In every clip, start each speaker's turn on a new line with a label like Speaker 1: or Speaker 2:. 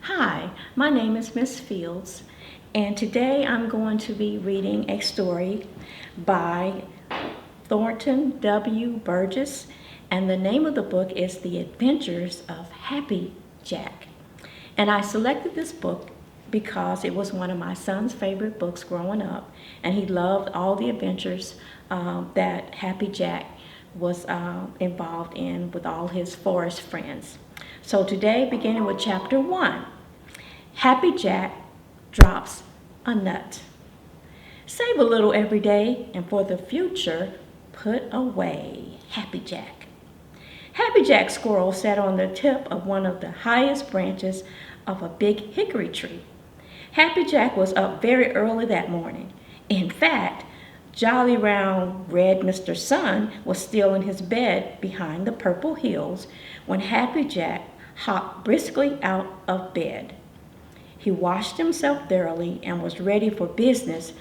Speaker 1: Hi, my name is Miss Fields, and today I'm going to be reading a story by Thornton W. Burgess, and the name of the book is The Adventures of Happy Jack. And I selected this book because it was one of my son's favorite books growing up, and he loved all the adventures that Happy Jack was involved in with all his forest friends. So today, beginning with chapter 1, Happy Jack drops a nut. Save a little every day, and for the future, put away. Happy Jack. Happy Jack Squirrel sat on the tip of one of the highest branches of a big hickory tree. Happy Jack was up very early that morning. In fact, jolly round red Mr. Sun was still in his bed behind the purple hills when Happy Jack hopped briskly out of bed. He washed himself thoroughly and was ready for business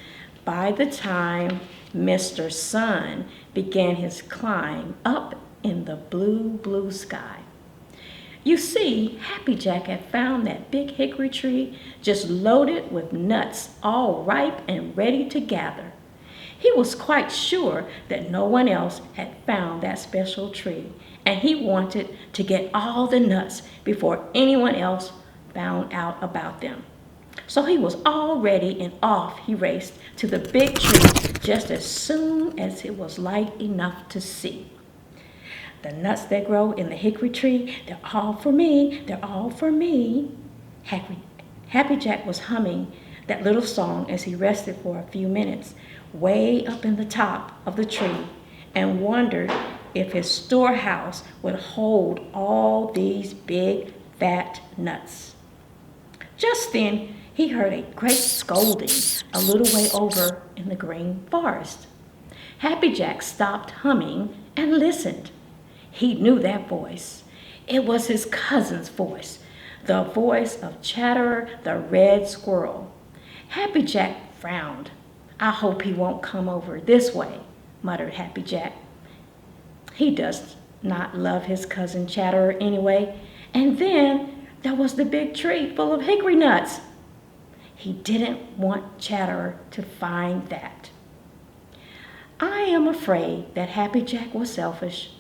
Speaker 1: by the time Mr. Sun began his climb up in the blue sky. You see, Happy Jack had found that big hickory tree just loaded with nuts, all ripe and ready to gather. He was quite sure that no one else had found that special tree, and he wanted to get all the nuts before anyone else found out about them. So he was all ready, and off he raced to the big tree just as soon as it was light enough to see. The nuts that grow in the hickory tree, they're all for me, they're all for me. Happy Jack was humming that little song as he rested for a few minutes way up in the top of the tree and wondered if his storehouse would hold all these big fat nuts. Just then he heard a great scolding a little way over in the green forest. Happy Jack stopped humming and listened. He knew that voice. It was his cousin's voice, the voice of Chatterer the Red Squirrel. Happy Jack frowned. "I hope he won't come over this way," muttered Happy Jack. He does not love his cousin Chatterer anyway. And then there was the big tree full of hickory nuts. He didn't want Chatterer to find that. I am afraid that Happy Jack was selfish.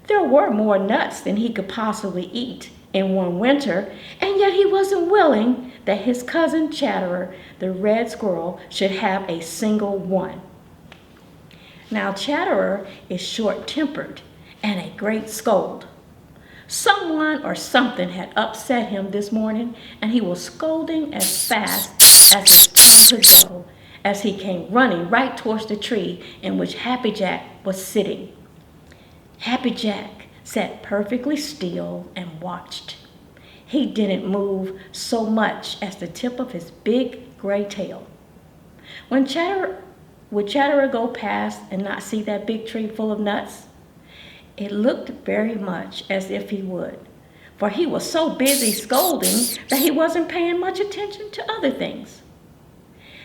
Speaker 1: There were more nuts than he could possibly eat in one winter, and yet he wasn't willing that his cousin Chatterer, the red squirrel, should have a single one. Now Chatterer is short-tempered and a great scold. Someone or something had upset him this morning, and he was scolding as fast as his tongue could go as he came running right towards the tree in which Happy Jack was sitting. Happy Jack sat perfectly still and watched. He didn't move so much as the tip of his big gray tail. Would Chatterer go past and not see that big tree full of nuts? It looked very much as if he would, for he was so busy scolding that he wasn't paying much attention to other things.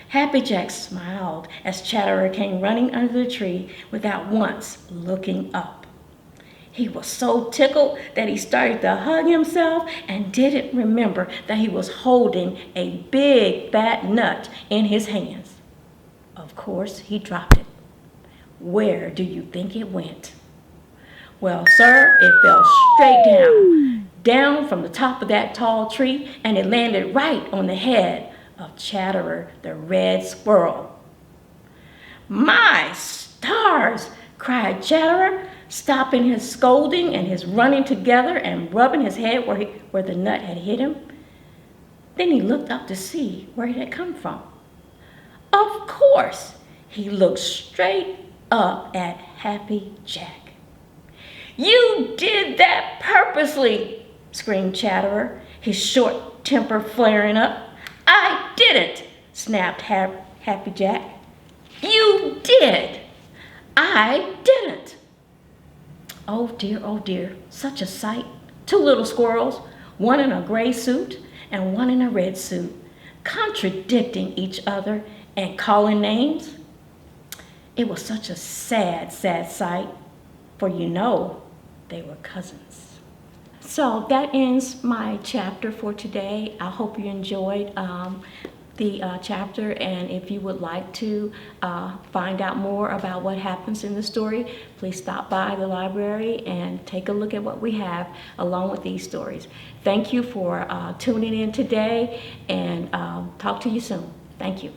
Speaker 1: Happy Jack smiled as Chatterer came running under the tree without once looking up. He was so tickled that he started to hug himself and didn't remember that he was holding a big fat nut in his hands. Of course, he dropped it. Where do you think it went? Well, sir, it fell straight down from the top of that tall tree, and it landed right on the head of Chatterer the Red Squirrel. "My stars!" cried Chatterer, stopping his scolding and his running together and rubbing his head where the nut had hit him. Then he looked up to see where it had come from. Of course, he looked straight up at Happy Jack. "You did that purposely!" screamed Chatterer, his short temper flaring up. "I didn't!" snapped Happy Jack. "You did!" "I didn't!" Oh dear, such a sight. Two little squirrels, one in a gray suit and one in a red suit, contradicting each other and calling names. It was such a sad sight, for you know they were cousins. So that ends my chapter for today. I hope you enjoyed the chapter, and if you would like to find out more about what happens in the story, please stop by the library and take a look at what we have along with these stories. Thank you for tuning in today, and talk to you soon. Thank you.